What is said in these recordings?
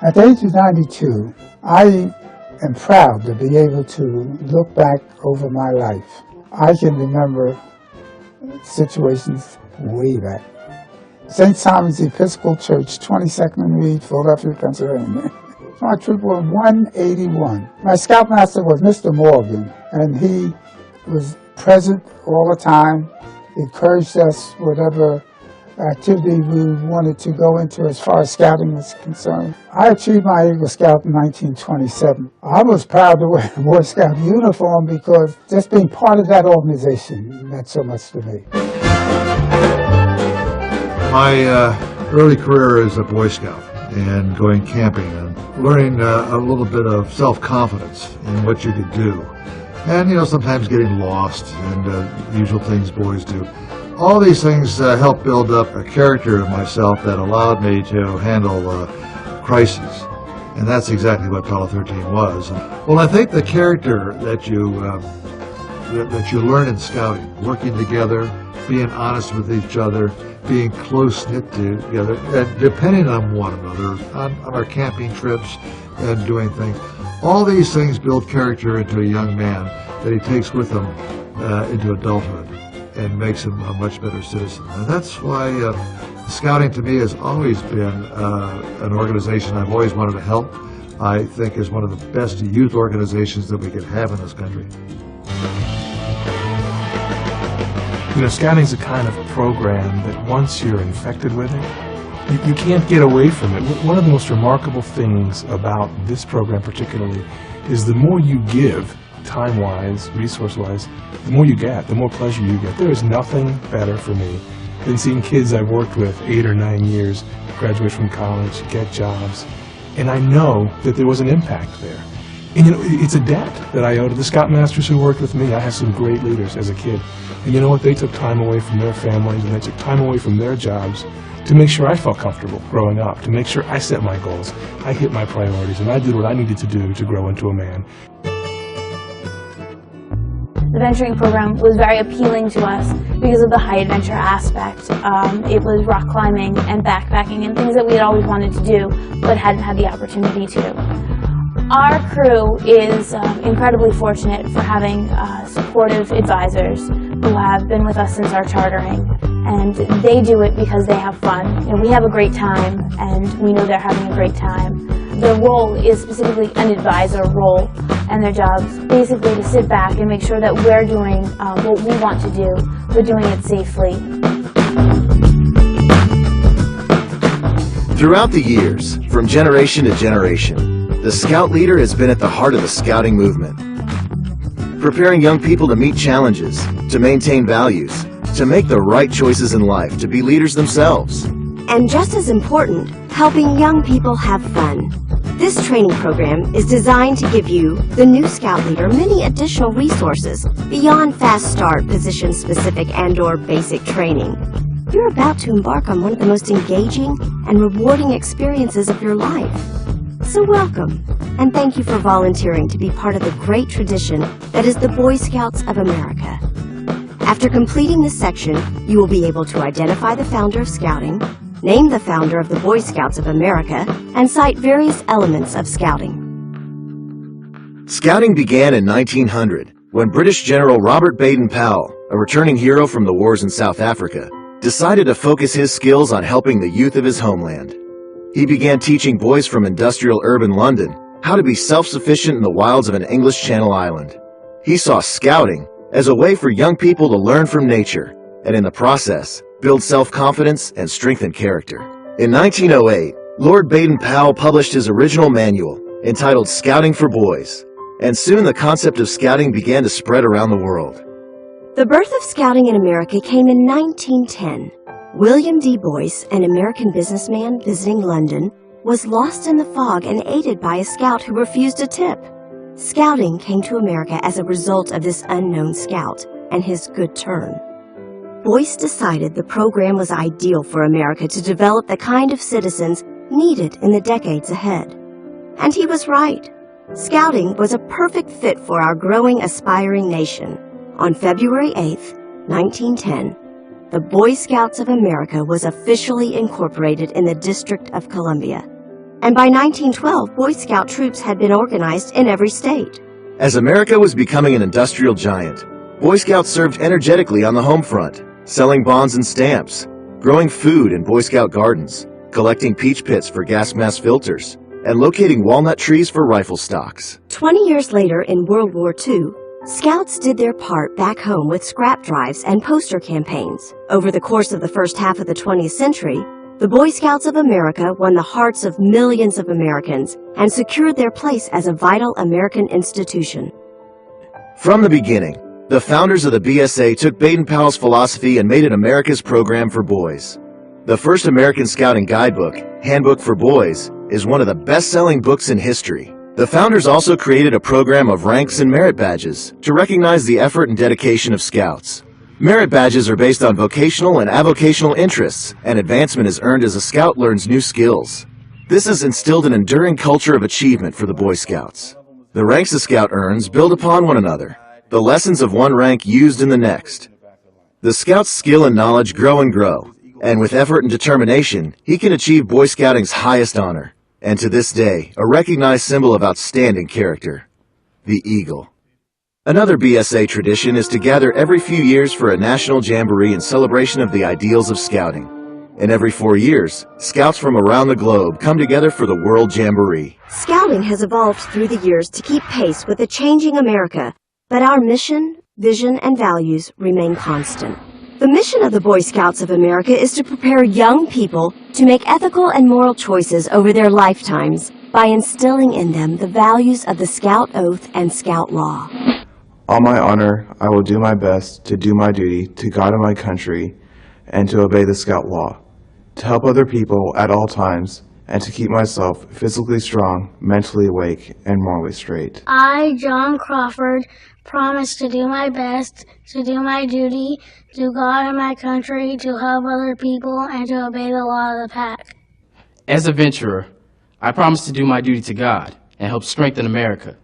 At the age of 92, I am proud to be able to look back over my life. I can remember situations way back. St. Simon's Episcopal Church, 22nd Reed, Philadelphia, Pennsylvania. My troop was 181. My scoutmaster was Mr. Morgan, and he was present all the time, encouraged us whatever activity we wanted to go into as far as scouting was concerned. I achieved my Eagle Scout in 1927. I was proud to wear a Boy Scout uniform because just being part of that organization meant so much to me. My early career as a Boy Scout and going camping and learning a little bit of self-confidence in what you could do. And, sometimes getting lost and the usual things boys do. All these things helped build up a character of myself that allowed me to handle crises. And that's exactly what Apollo 13 was. Well, I think the character that you learn in scouting, working together, being honest with each other, being close-knit together, and depending on one another, on our camping trips and doing things. All these things build character into a young man that he takes with him into adulthood and makes him a much better citizen. And that's why scouting to me has always been an organization I've always wanted to help. I think is one of the best youth organizations that we could have in this country. Scouting's a kind of program that once you're infected with it, you can't get away from it. One of the most remarkable things about this program particularly is the more you give, time-wise, resource-wise, the more you get, the more pleasure you get. There is nothing better for me than seeing kids I've worked with 8 or 9 years graduate from college, get jobs, and I know that there was an impact there. And it's a debt that I owe to the scoutmasters who worked with me. I had some great leaders as a kid. And you know what? They took time away from their families and they took time away from their jobs to make sure I felt comfortable growing up, to make sure I set my goals, I hit my priorities, and I did what I needed to do to grow into a man. The venturing program was very appealing to us because of the high adventure aspect. It was rock climbing and backpacking and things that we had always wanted to do but hadn't had the opportunity to. Our crew is incredibly fortunate for having supportive advisors who have been with us since our chartering, and they do it because they have fun. We have a great time, and we know they're having a great time. Their role is specifically an advisor role, and their job is basically to sit back and make sure that we're doing what we want to do, but doing it safely. Throughout the years, from generation to generation, the Scout leader has been at the heart of the Scouting movement, preparing young people to meet challenges, to maintain values, to make the right choices in life, to be leaders themselves. And just as important, helping young people have fun. This training program is designed to give you, the new Scout leader, many additional resources beyond fast start, position-specific and/or basic training. You're about to embark on one of the most engaging and rewarding experiences of your life. So welcome, and thank you for volunteering to be part of the great tradition that is the Boy Scouts of America. After completing this section, you will be able to identify the founder of Scouting, name the founder of the Boy Scouts of America, and cite various elements of Scouting. Scouting began in 1900 when British General Robert Baden-Powell, a returning hero from the wars in South Africa, decided to focus his skills on helping the youth of his homeland. He began teaching boys from industrial urban London how to be self-sufficient in the wilds of an English Channel island. He saw Scouting as a way for young people to learn from nature, and in the process, build self-confidence and strengthen character. In 1908, Lord Baden-Powell published his original manual, entitled Scouting for Boys, and soon the concept of Scouting began to spread around the world. The birth of Scouting in America came in 1910. William D. Boyce, an American businessman visiting London, was lost in the fog and aided by a scout who refused a tip. Scouting came to America as a result of this unknown scout and his good turn. Boyce decided the program was ideal for America to develop the kind of citizens needed in the decades ahead. And he was right. Scouting was a perfect fit for our growing, aspiring nation. On February 8th, 1910, the Boy Scouts of America was officially incorporated in the District of Columbia. And by 1912, Boy Scout troops had been organized in every state. As America was becoming an industrial giant, Boy Scouts served energetically on the home front, selling bonds and stamps, growing food in Boy Scout gardens, collecting peach pits for gas mask filters, and locating walnut trees for rifle stocks. 20 years later, in World War II, Scouts did their part back home with scrap drives and poster campaigns. Over the course of the first half of the 20th century, the Boy Scouts of America won the hearts of millions of Americans and secured their place as a vital American institution. From the beginning, the founders of the BSA took Baden-Powell's philosophy and made it America's program for boys. The first American Scouting guidebook, Handbook for Boys, is one of the best-selling books in history. The founders also created a program of ranks and merit badges to recognize the effort and dedication of Scouts. Merit badges are based on vocational and avocational interests, and advancement is earned as a Scout learns new skills. This has instilled an enduring culture of achievement for the Boy Scouts. The ranks a Scout earns build upon one another, the lessons of one rank used in the next. The Scout's skill and knowledge grow and grow, and with effort and determination, he can achieve Boy Scouting's highest honor, and to this day, a recognized symbol of outstanding character, the eagle. Another BSA tradition is to gather every few years for a national jamboree in celebration of the ideals of Scouting. And every 4 years, Scouts from around the globe come together for the World Jamboree. Scouting has evolved through the years to keep pace with a changing America, but our mission, vision, and values remain constant. The mission of the Boy Scouts of America is to prepare young people to make ethical and moral choices over their lifetimes by instilling in them the values of the Scout Oath and Scout Law. On my honor, I will do my best to do my duty to God and my country and to obey the Scout Law, to help other people at all times, and to keep myself physically strong, mentally awake, and morally straight. I, John Crawford, promise to do my best, to do my duty, to God and my country, to help other people, and to obey the law of the pack. As a venturer, I promise to do my duty to God and help strengthen America,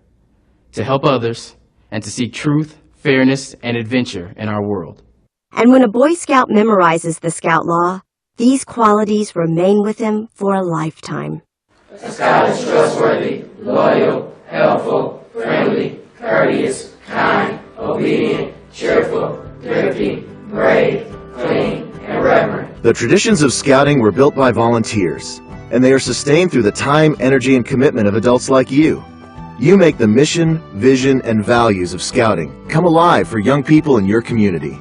to help others, and to seek truth, fairness, and adventure in our world. And when a Boy Scout memorizes the Scout Law, these qualities remain with him for a lifetime. A Scout is trustworthy, loyal, helpful, friendly, courteous, kind, obedient, cheerful, thrifty, brave, clean, and reverent. The traditions of Scouting were built by volunteers, and they are sustained through the time, energy, and commitment of adults like you. You make the mission, vision, and values of Scouting come alive for young people in your community.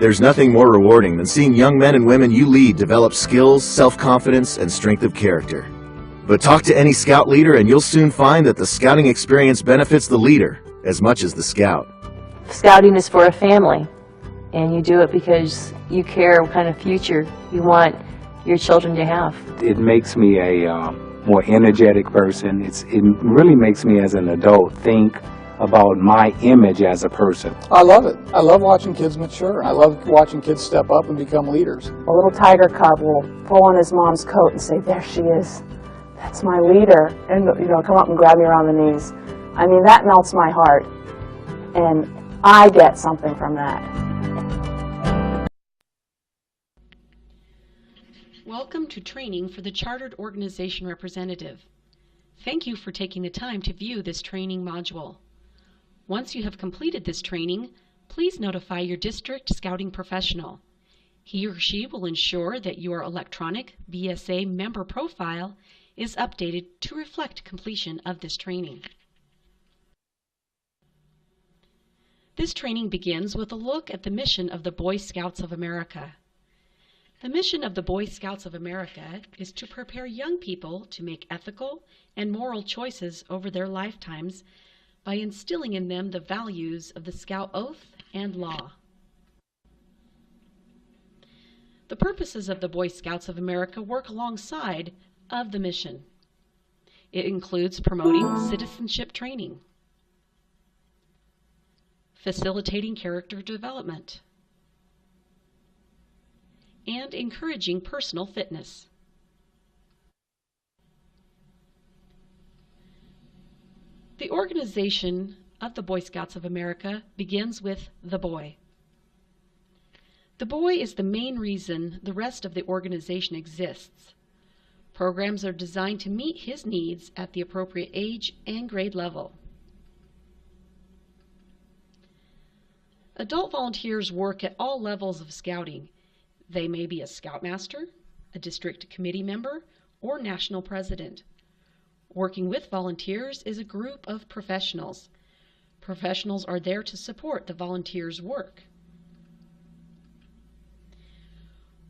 There's nothing more rewarding than seeing young men and women you lead develop skills, self-confidence, and strength of character. But talk to any Scout leader and you'll soon find that the Scouting experience benefits the leader as much as the Scout. Scouting is for a family, and you do it because you care what kind of future you want your children to have. It makes me a more energetic person. It really makes me as an adult think about my image as a person. I love it. I love watching kids mature. I love watching kids step up and become leaders. A little tiger cub will pull on his mom's coat and say, "There she is. That's my leader." And, come up and grab me around the knees. I mean, that melts my heart. And I get something from that. Welcome to training for the Chartered Organization Representative. Thank you for taking the time to view this training module. Once you have completed this training, please notify your district scouting professional. He or she will ensure that your electronic BSA member profile is updated to reflect completion of this training. This training begins with a look at the mission of the Boy Scouts of America. The mission of the Boy Scouts of America is to prepare young people to make ethical and moral choices over their lifetimes by instilling in them the values of the Scout Oath and Law. The purposes of the Boy Scouts of America work alongside of the mission. It includes promoting citizenship training, facilitating character development, and encouraging personal fitness. The organization of the Boy Scouts of America begins with the boy. The boy is the main reason the rest of the organization exists. programs are designed to meet his needs at the appropriate age and grade level. Adult volunteers work at all levels of scouting. They may be a scoutmaster, a district committee member, or national president. Working with volunteers is a group of professionals. Professionals are there to support the volunteers' work.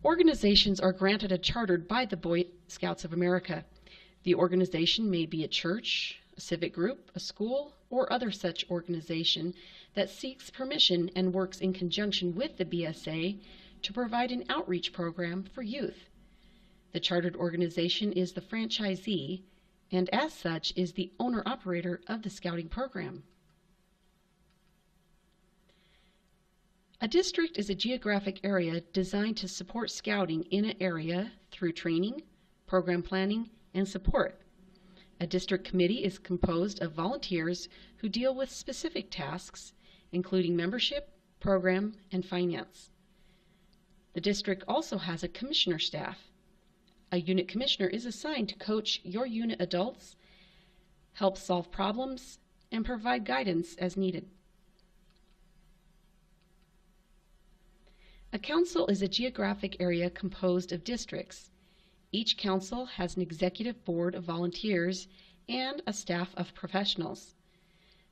Organizations are granted a charter by the Boy Scouts of America. The organization may be a church, a civic group, a school, or other such organization that seeks permission and works in conjunction with the BSA to provide an outreach program for youth. The chartered organization is the franchisee and as such is the owner-operator of the scouting program. A district is a geographic area designed to support scouting in an area through training, program planning, and support. A district committee is composed of volunteers who deal with specific tasks, including membership, program, and finance. The district also has a commissioner staff. A unit commissioner is assigned to coach your unit adults, help solve problems, and provide guidance as needed. A council is a geographic area composed of districts. Each council has an executive board of volunteers and a staff of professionals.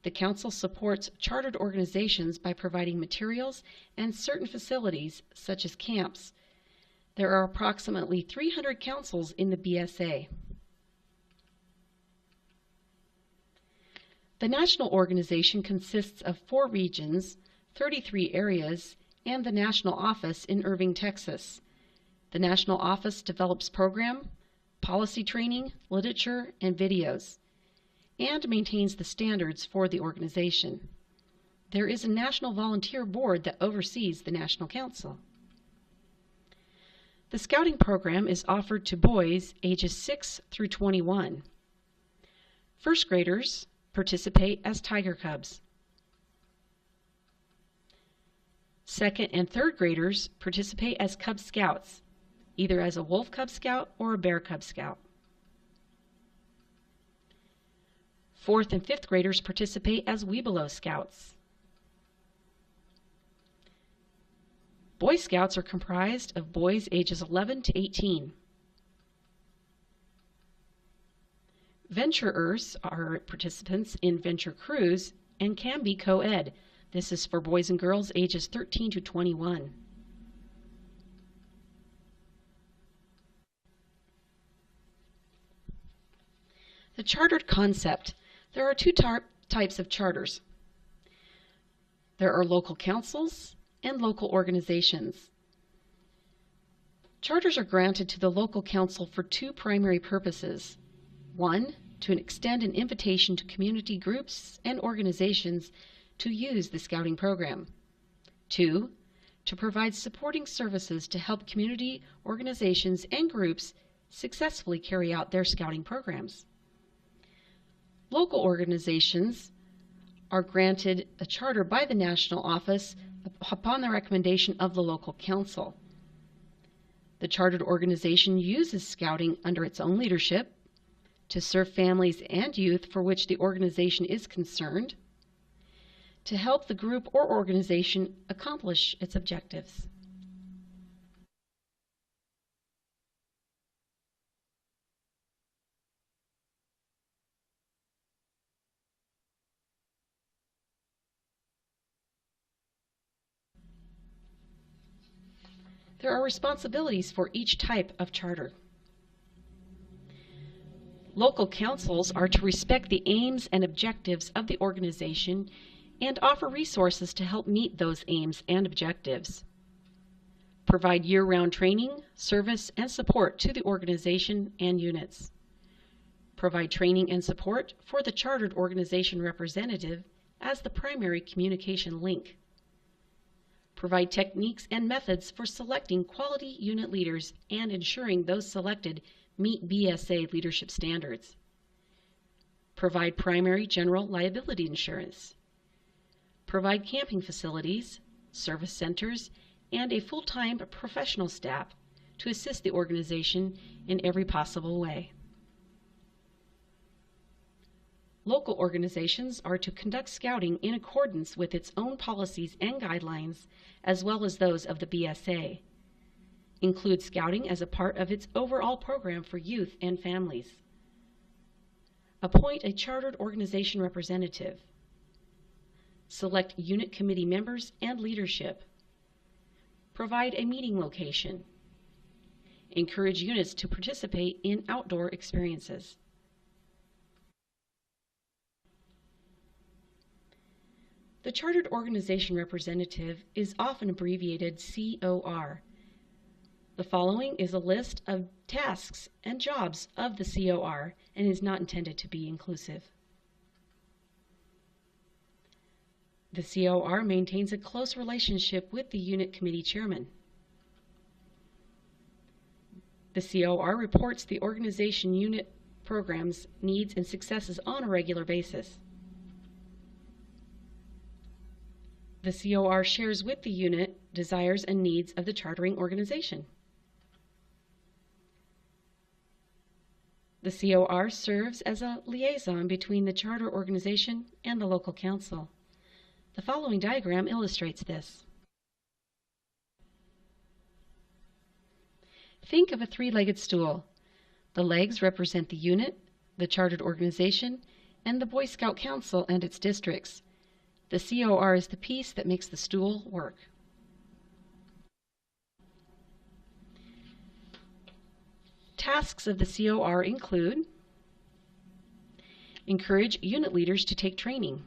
The council supports chartered organizations by providing materials and certain facilities, such as camps. There are approximately 300 councils in the BSA. The national organization consists of 4 regions, 33 areas, and the national office in Irving, Texas. The national office develops program, policy training, literature, and videos, and maintains the standards for the organization. There is a national volunteer board that oversees the National Council. The scouting program is offered to boys ages 6 through 21. First graders participate as Tiger Cubs. Second and third graders participate as Cub Scouts, either as a Wolf Cub Scout or a Bear Cub Scout. Fourth and fifth graders participate as Webelow Scouts. Boy Scouts are comprised of boys ages 11 to 18. Venturers are participants in Venture Crews and can be co-ed. This is for boys and girls ages 13 to 21. The chartered concept. There are 2 types of charters. There are local councils and local organizations. Charters are granted to the local council for 2 primary purposes. 1, to extend an invitation to community groups and organizations to use the scouting program. 2, to provide supporting services to help community organizations and groups successfully carry out their scouting programs. Local organizations are granted a charter by the national office upon the recommendation of the local council. The chartered organization uses scouting under its own leadership to serve families and youth for which the organization is concerned, to help the group or organization accomplish its objectives. There are responsibilities for each type of charter. Local councils are to respect the aims and objectives of the organization and offer resources to help meet those aims and objectives. Provide year-round training, service, and support to the organization and units. Provide training and support for the chartered organization representative as the primary communication link. Provide techniques and methods for selecting quality unit leaders and ensuring those selected meet BSA leadership standards. Provide primary general liability insurance. Provide camping facilities, service centers, and a full-time professional staff to assist the organization in every possible way. Local organizations are to conduct scouting in accordance with its own policies and guidelines, as well as those of the BSA. Include scouting as a part of its overall program for youth and families. Appoint a chartered organization representative. Select unit committee members and leadership. Provide a meeting location. Encourage units to participate in outdoor experiences. The Chartered Organization Representative is often abbreviated COR. The following is a list of tasks and jobs of the COR and is not intended to be inclusive. The COR maintains a close relationship with the unit committee chairman. The COR reports the organization unit programs, needs, and successes on a regular basis. The COR shares with the unit desires and needs of the chartering organization. The COR serves as a liaison between the charter organization and the local council. The following diagram illustrates this. Think of a three-legged stool. The legs represent the unit, the chartered organization, and the Boy Scout Council and its districts. The COR is the piece that makes the stool work. Tasks of the COR include: encourage unit leaders to take training,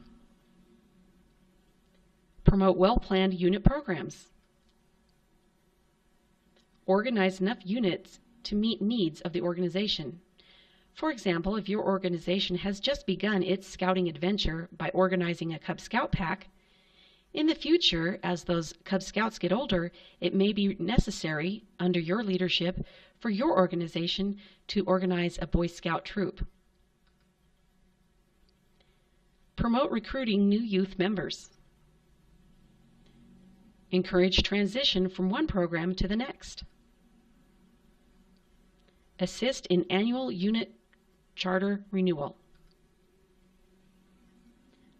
promote well-planned unit programs, organize enough units to meet needs of the organization. For example, if your organization has just begun its scouting adventure by organizing a Cub Scout pack, in the future, as those Cub Scouts get older, it may be necessary, under your leadership, for your organization to organize a Boy Scout troop. Promote recruiting new youth members. Encourage transition from one program to the next. Assist in annual unit charter renewal.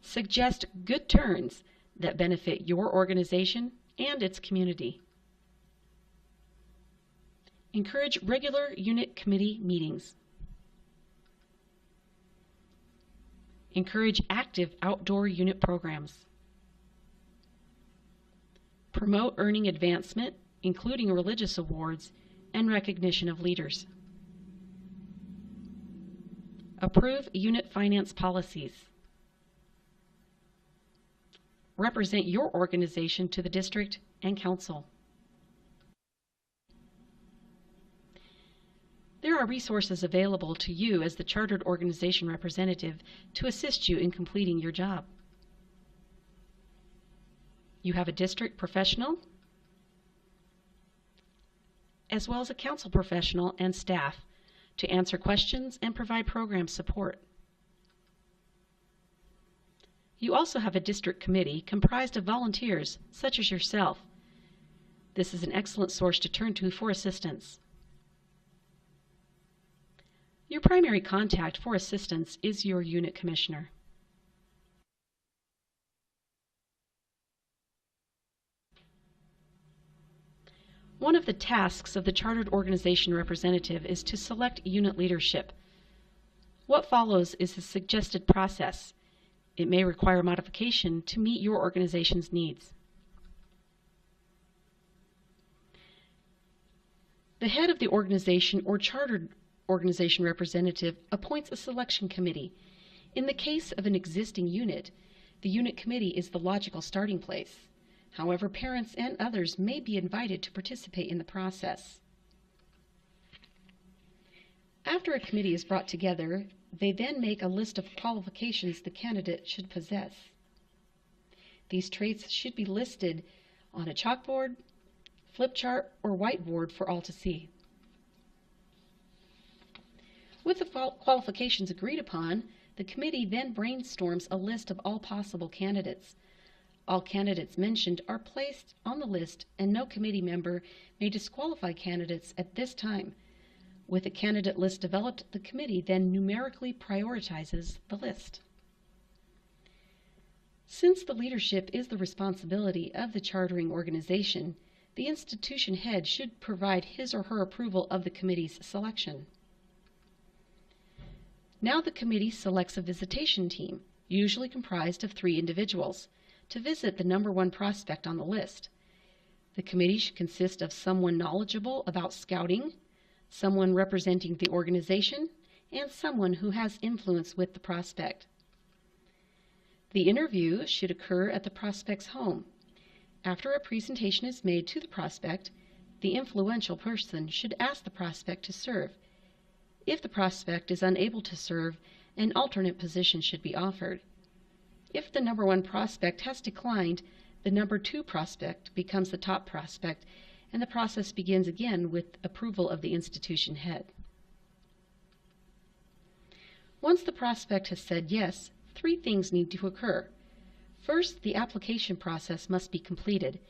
Suggest good turns that benefit your organization and its community. Encourage regular unit committee meetings. Encourage active outdoor unit programs. Promote earning advancement, including religious awards and recognition of leaders. Approve unit finance policies. Represent your organization to the district and council. There are resources available to you as the chartered organization representative to assist you in completing your job. You have a district professional, as well as a council professional and staff to answer questions and provide program support. You also have a district committee comprised of volunteers such as yourself. This is an excellent source to turn to for assistance. Your primary contact for assistance is your unit commissioner. One of the tasks of the chartered organization representative is to select unit leadership. What follows is a suggested process. It may require modification to meet your organization's needs. The head of the organization or chartered organization representative appoints a selection committee. In the case of an existing unit, the unit committee is the logical starting place. However, parents and others may be invited to participate in the process. After a committee is brought together, they then make a list of qualifications the candidate should possess. These traits should be listed on a chalkboard, flip chart, or whiteboard for all to see. With the qualifications agreed upon, the committee then brainstorms a list of all possible candidates. All candidates mentioned are placed on the list, and no committee member may disqualify candidates at this time. With a candidate list developed, the committee then numerically prioritizes the list. Since the leadership is the responsibility of the chartering organization, the institution head should provide his or her approval of the committee's selection. Now the committee selects a visitation team, usually comprised of 3 individuals, to visit the number 1 prospect on the list. The committee should consist of someone knowledgeable about scouting, someone representing the organization, and someone who has influence with the prospect. The interview should occur at the prospect's home. After a presentation is made to the prospect, the influential person should ask the prospect to serve. If the prospect is unable to serve, an alternate position should be offered. If the number 1 prospect has declined, the number 2 prospect becomes the top prospect, and the process begins again with approval of the institution head. Once the prospect has said yes, 3 things need to occur. First, the application process must be completed.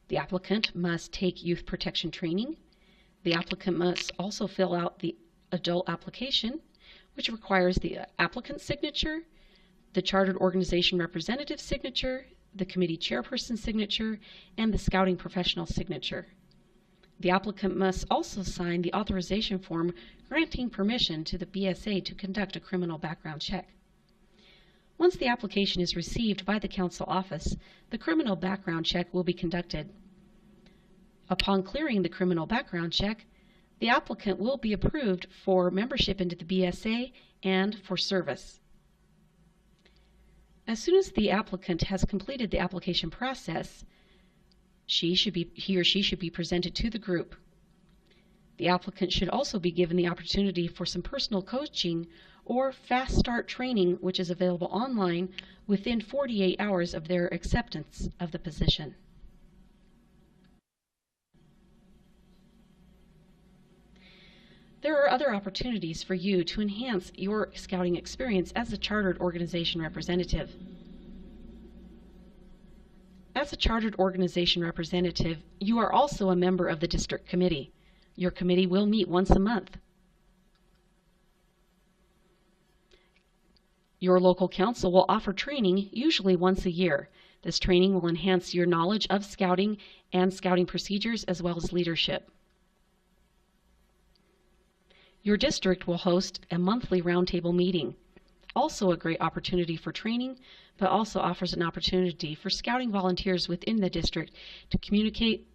The applicant must take youth protection training. The applicant must also fill out the adult application, which requires the applicant's signature, the chartered organization representative's signature, the committee chairperson's signature, and the scouting professional's signature. The applicant must also sign the authorization form granting permission to the BSA to conduct a criminal background check. Once the application is received by the council office, the criminal background check will be conducted. Upon clearing the criminal background check, the applicant will be approved for membership into the BSA and for service. As soon as the applicant has completed the application process, he or she should be presented to the group. The applicant should also be given the opportunity for some personal coaching or fast start training, which is available online within 48 hours of their acceptance of the position. There are other opportunities for you to enhance your scouting experience as a chartered organization representative. As a chartered organization representative, you are also a member of the district committee. Your committee will meet once a month. Your local council will offer training, usually once a year. This training will enhance your knowledge of scouting and scouting procedures as well as leadership. Your district will host a monthly roundtable meeting. Also a great opportunity for training, but also offers an opportunity for scouting volunteers within the district to communicate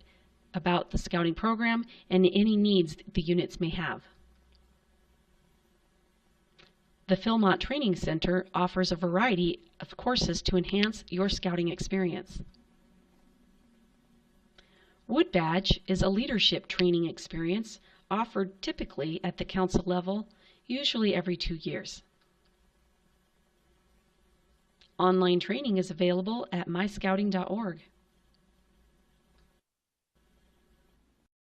about the scouting program and any needs the units may have. The Philmont Training Center offers a variety of courses to enhance your scouting experience. Wood Badge is a leadership training experience offered typically at the council level, usually every 2 years. Online training is available at myscouting.org.